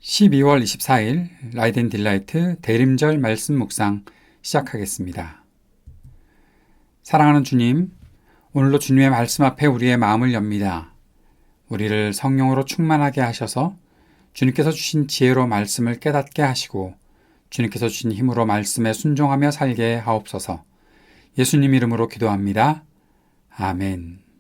12월 24일 라이드 앤 딜라이트 대림절 말씀 묵상 시작하겠습니다. 사랑하는 주님, 오늘도 주님의 말씀 앞에 우리의 마음을 엽니다. 우리를 성령으로 충만하게 하셔서 주님께서 주신 지혜로 말씀을 깨닫게 하시고 주님께서 주신 힘으로 말씀에 순종하며 살게 하옵소서. 예수님 이름으로 기도합니다. 아멘.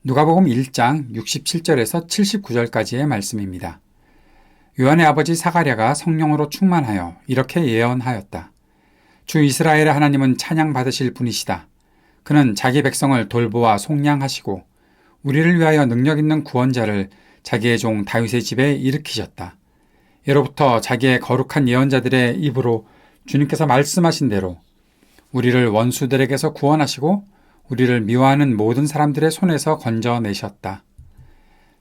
누가복음 1장 67절에서 79절까지의 말씀입니다. 요한의 아버지 사가랴가 성령으로 충만하여 이렇게 예언하였다. 주 이스라엘의 하나님은 찬양받으실 분이시다. 그는 자기 백성을 돌보아 속량하시고 우리를 위하여 능력 있는 구원자를 자기의 종 다윗의 집에 일으키셨다. 예로부터 자기의 거룩한 예언자들의 입으로 주님께서 말씀하신 대로 우리를 원수들에게서 구원하시고 우리를 미워하는 모든 사람들의 손에서 건져내셨다.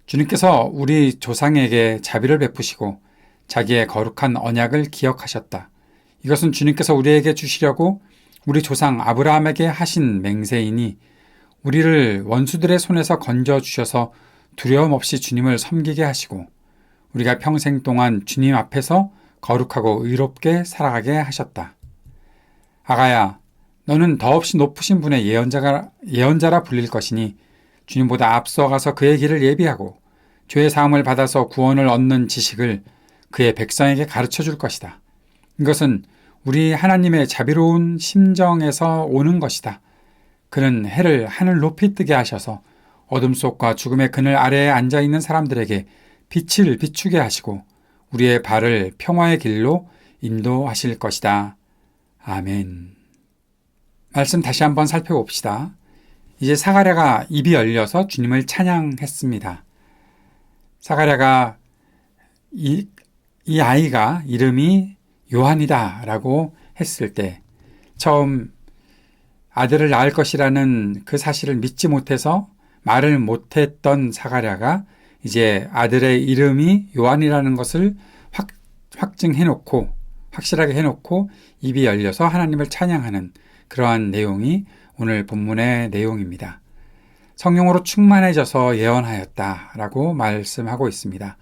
주님께서 우리 조상에게 자비를 베푸시고 자기의 거룩한 언약을 기억하셨다. 이것은 주님께서 우리에게 주시려고 우리 조상 아브라함에게 하신 맹세이니 우리를 원수들의 손에서 건져주셔서 두려움 없이 주님을 섬기게 하시고 우리가 평생 동안 주님 앞에서 거룩하고 의롭게 살아가게 하셨다. 아가야, 너는 더없이 높으신 분의 예언자라 불릴 것이니 주님보다 앞서가서 그의 길을 예비하고 죄의 사함을 받아서 구원을 얻는 지식을 그의 백성에게 가르쳐 줄 것이다. 이것은 우리 하나님의 자비로운 심정에서 오는 것이다. 그는 해를 하늘 높이 뜨게 하셔서 어둠 속과 죽음의 그늘 아래에 앉아있는 사람들에게 빛을 비추게 하시고 우리의 발을 평화의 길로 인도하실 것이다. 아멘. 말씀 다시 한번 살펴봅시다. 이제 사가랴가 입이 열려서 주님을 찬양했습니다. 사가랴가 이 아이가 이름이 요한이다 라고 했을 때 처음 아들을 낳을 것이라는 그 사실을 믿지 못해서 말을 못했던 사가랴가 이제 아들의 이름이 요한이라는 것을 확증해놓고 확실하게 해놓고 입이 열려서 하나님을 찬양하는 그러한 내용이 오늘 본문의 내용입니다. 성령으로 충만해져서 예언하였다라고 말씀하고 있습니다.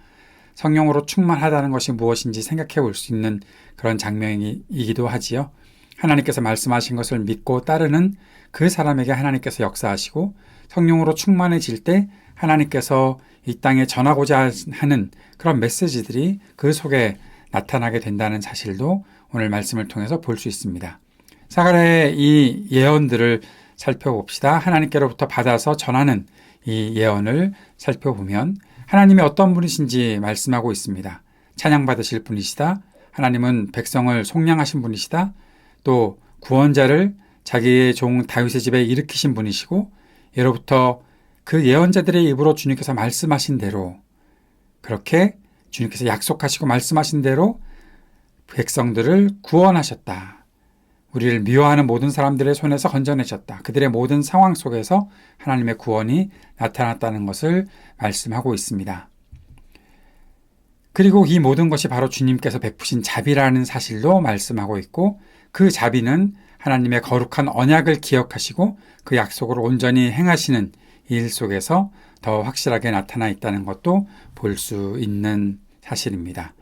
성령으로 충만하다는 것이 무엇인지 생각해 볼 수 있는 그런 장면이기도 하지요. 하나님께서 말씀하신 것을 믿고 따르는 그 사람에게 하나님께서 역사하시고 성령으로 충만해질 때 하나님께서 이 땅에 전하고자 하는 그런 메시지들이 그 속에 나타나게 된다는 사실도 오늘 말씀을 통해서 볼 수 있습니다. 사가랴의 이 예언들을 살펴봅시다. 하나님께로부터 받아서 전하는 이 예언을 살펴보면 하나님이 어떤 분이신지 말씀하고 있습니다. 찬양받으실 분이시다. 하나님은 백성을 속량하신 분이시다. 또 구원자를 자기의 종 다윗의 집에 일으키신 분이시고 예로부터 그 예언자들의 입으로 주님께서 말씀하신 대로 그렇게 주님께서 약속하시고 말씀하신 대로 백성들을 구원하셨다. 우리를 미워하는 모든 사람들의 손에서 건져내셨다. 그들의 모든 상황 속에서 하나님의 구원이 나타났다는 것을 말씀하고 있습니다. 그리고 이 모든 것이 바로 주님께서 베푸신 자비라는 사실도 말씀하고 있고 그 자비는 하나님의 거룩한 언약을 기억하시고 그 약속을 온전히 행하시는 일 속에서 더 확실하게 나타나 있다는 것도 볼 수 있는 사실입니다.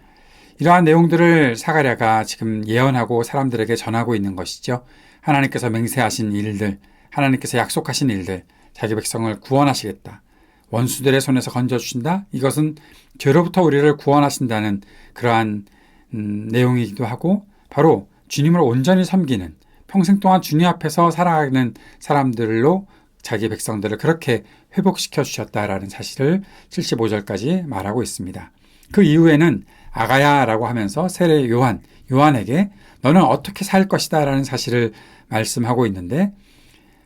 이러한 내용들을 사가랴가 지금 예언하고 사람들에게 전하고 있는 것이죠. 하나님께서 맹세하신 일들, 하나님께서 약속하신 일들, 자기 백성을 구원하시겠다. 원수들의 손에서 건져주신다. 이것은 죄로부터 우리를 구원하신다는 그러한 내용이기도 하고 바로 주님을 온전히 섬기는 평생 동안 주님 앞에서 살아가는 사람들로 자기 백성들을 그렇게 회복시켜 주셨다라는 사실을 75절까지 말하고 있습니다. 그 이후에는 아가야라고 하면서 세례 요한에게 너는 어떻게 살 것이다 라는 사실을 말씀하고 있는데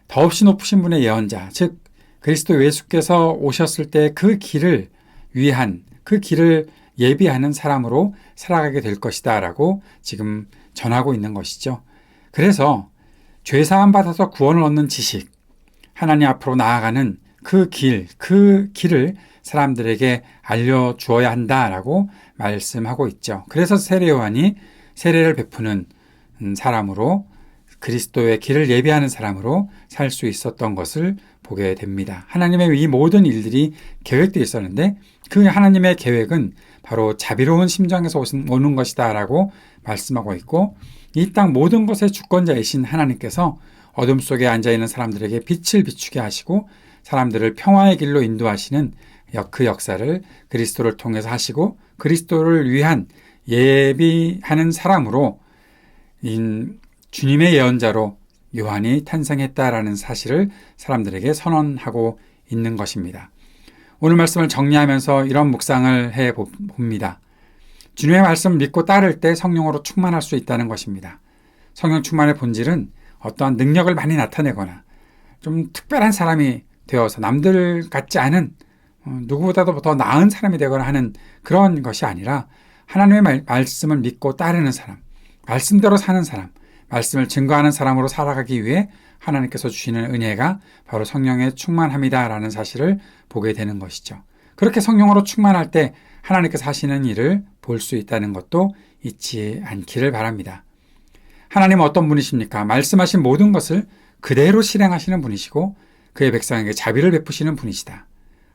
더없이 높으신 분의 예언자, 즉 그리스도 예수께서 오셨을 때 그 길을 위한, 그 길을 예비하는 사람으로 살아가게 될 것이다 라고 지금 전하고 있는 것이죠. 그래서 죄사함 받아서 구원을 얻는 지식, 하나님 앞으로 나아가는 그 길을 사람들에게 알려주어야 한다라고 말씀하고 있죠. 그래서 세례 요한이 세례를 베푸는 사람으로 그리스도의 길을 예비하는 사람으로 살 수 있었던 것을 보게 됩니다. 하나님의 이 모든 일들이 계획되어 있었는데 그 하나님의 계획은 바로 자비로운 심정에서 오는 것이다 라고 말씀하고 있고 이 땅 모든 것의 주권자이신 하나님께서 어둠 속에 앉아있는 사람들에게 빛을 비추게 하시고 사람들을 평화의 길로 인도하시는 그 역사를 그리스도를 통해서 하시고 그리스도를 위한 예비하는 사람으로 주님의 예언자로 요한이 탄생했다라는 사실을 사람들에게 선언하고 있는 것입니다. 오늘 말씀을 정리하면서 이런 묵상을 해봅니다. 주님의 말씀을 믿고 따를 때 성령으로 충만할 수 있다는 것입니다. 성령 충만의 본질은 어떠한 능력을 많이 나타내거나 좀 특별한 사람이 되어서 남들 같지 않은 누구보다도 더 나은 사람이 되거나 하는 그런 것이 아니라 하나님의 말씀을 믿고 따르는 사람, 말씀대로 사는 사람, 말씀을 증거하는 사람으로 살아가기 위해 하나님께서 주시는 은혜가 바로 성령의 충만함이다라는 사실을 보게 되는 것이죠. 그렇게 성령으로 충만할 때 하나님께서 하시는 일을 볼 수 있다는 것도 잊지 않기를 바랍니다. 하나님은 어떤 분이십니까? 말씀하신 모든 것을 그대로 실행하시는 분이시고 그의 백성에게 자비를 베푸시는 분이시다.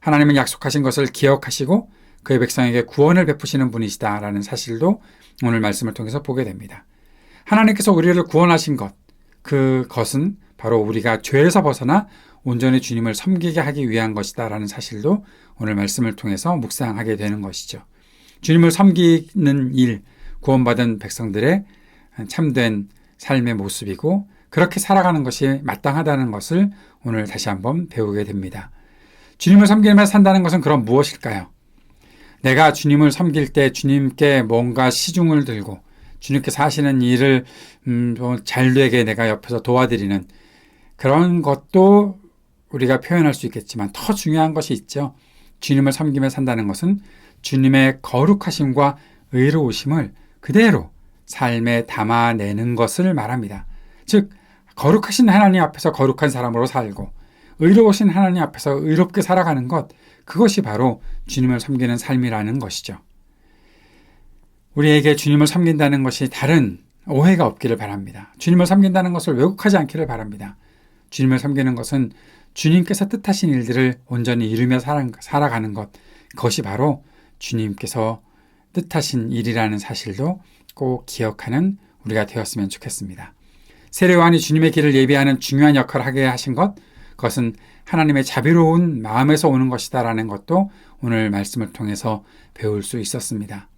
하나님은 약속하신 것을 기억하시고 그의 백성에게 구원을 베푸시는 분이시다라는 사실도 오늘 말씀을 통해서 보게 됩니다. 하나님께서 우리를 구원하신 것, 그것은 바로 우리가 죄에서 벗어나 온전히 주님을 섬기게 하기 위한 것이다라는 사실도 오늘 말씀을 통해서 묵상하게 되는 것이죠. 주님을 섬기는 일, 구원받은 백성들의 참된 삶의 모습이고 그렇게 살아가는 것이 마땅하다는 것을 오늘 다시 한번 배우게 됩니다. 주님을 섬기며 산다는 것은 그럼 무엇일까요? 내가 주님을 섬길 때 주님께 뭔가 시중을 들고 주님께서 하시는 일을 잘되게 내가 옆에서 도와드리는 그런 것도 우리가 표현할 수 있겠지만 더 중요한 것이 있죠. 주님을 섬기며 산다는 것은 주님의 거룩하심과 의로우심을 그대로 삶에 담아내는 것을 말합니다. 즉 거룩하신 하나님 앞에서 거룩한 사람으로 살고 의로우신 하나님 앞에서 의롭게 살아가는 것, 그것이 바로 주님을 섬기는 삶이라는 것이죠. 우리에게 주님을 섬긴다는 것이 다른 오해가 없기를 바랍니다. 주님을 섬긴다는 것을 왜곡하지 않기를 바랍니다. 주님을 섬기는 것은 주님께서 뜻하신 일들을 온전히 이루며 살아가는 것, 그것이 바로 주님께서 뜻하신 일이라는 사실도 꼭 기억하는 우리가 되었으면 좋겠습니다. 세례요한이 주님의 길을 예비하는 중요한 역할을 하게 하신 그것은 하나님의 자비로운 마음에서 오는 것이다라는 것도 오늘 말씀을 통해서 배울 수 있었습니다.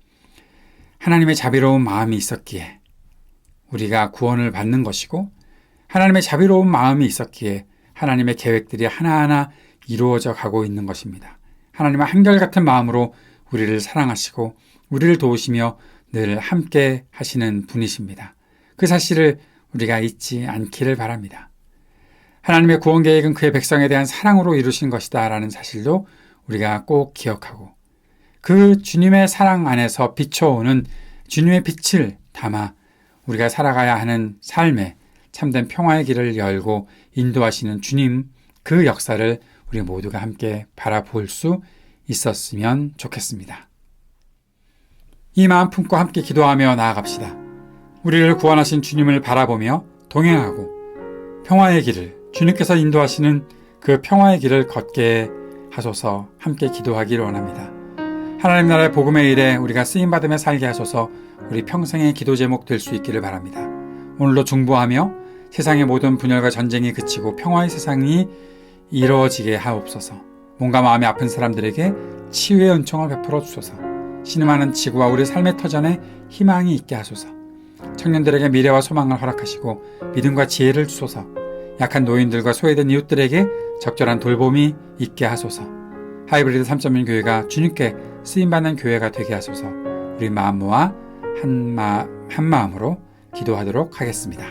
하나님의 자비로운 마음이 있었기에 우리가 구원을 받는 것이고, 하나님의 자비로운 마음이 있었기에 하나님의 계획들이 하나하나 이루어져 가고 있는 것입니다. 하나님은 한결같은 마음으로 우리를 사랑하시고 우리를 도우시며 늘 함께 하시는 분이십니다. 그 사실을 우리가 잊지 않기를 바랍니다. 하나님의 구원 계획은 그의 백성에 대한 사랑으로 이루신 것이다 라는 사실도 우리가 꼭 기억하고, 그 주님의 사랑 안에서 비춰오는 주님의 빛을 담아 우리가 살아가야 하는 삶에 참된 평화의 길을 열고 인도하시는 주님, 그 역사를 우리 모두가 함께 바라볼 수 있었으면 좋겠습니다. 이 마음 품고 함께 기도하며 나아갑시다. 우리를 구원하신 주님을 바라보며 동행하고 평화의 길을, 주님께서 인도하시는 그 평화의 길을 걷게 하소서. 함께 기도하기를 원합니다. 하나님 나라의 복음의 일에 우리가 쓰임받으며 살게 하소서. 우리 평생의 기도 제목 될 수 있기를 바랍니다. 오늘도 중보하며 세상의 모든 분열과 전쟁이 그치고 평화의 세상이 이루어지게 하옵소서. 몸과 마음이 아픈 사람들에게 치유의 은총을 베풀어 주소서. 신음하는 지구와 우리 삶의 터전에 희망이 있게 하소서. 청년들에게 미래와 소망을 허락하시고 믿음과 지혜를 주소서. 약한 노인들과 소외된 이웃들에게 적절한 돌봄이 있게 하소서. 하이브리드 3.1 교회가 주님께 쓰임받는 교회가 되게 하소서. 우리 마음 모아 한 마음으로 기도하도록 하겠습니다.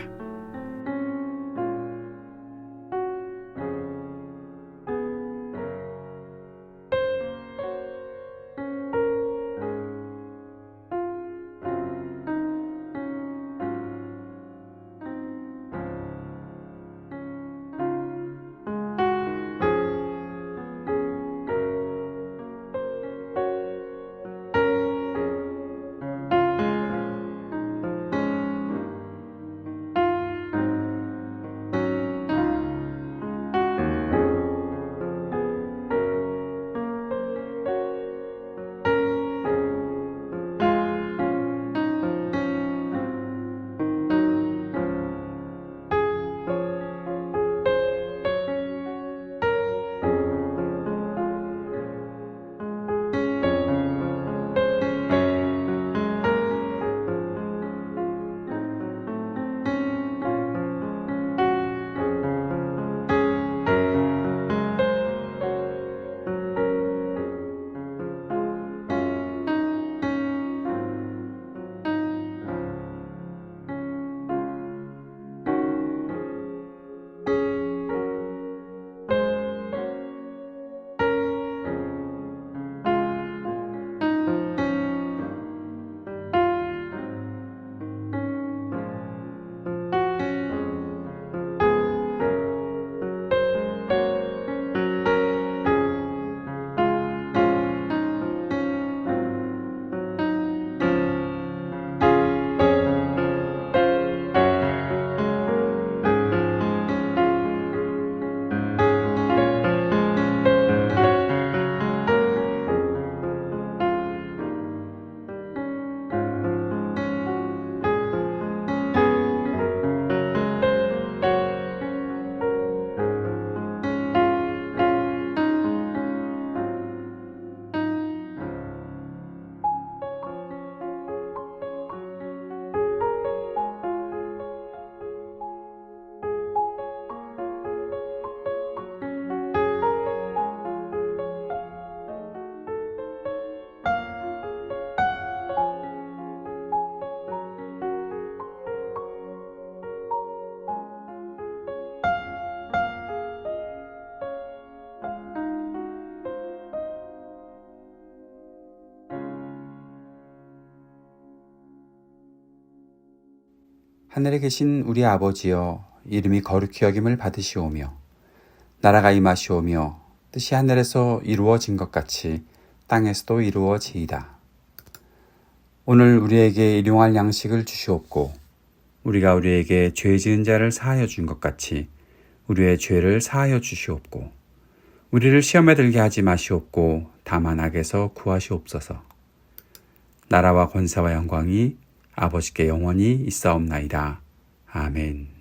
하늘에 계신 우리 아버지여, 이름이 거룩히 여김을 받으시오며 나라가 임하시오며 뜻이 하늘에서 이루어진 것 같이 땅에서도 이루어지이다. 오늘 우리에게 일용할 양식을 주시옵고 우리가 우리에게 죄 지은 자를 사하여 준 것 같이 우리의 죄를 사하여 주시옵고 우리를 시험에 들게 하지 마시옵고 다만 악에서 구하시옵소서. 나라와 권세와 영광이 아버지께 영원히 있사옵나이다. 아멘.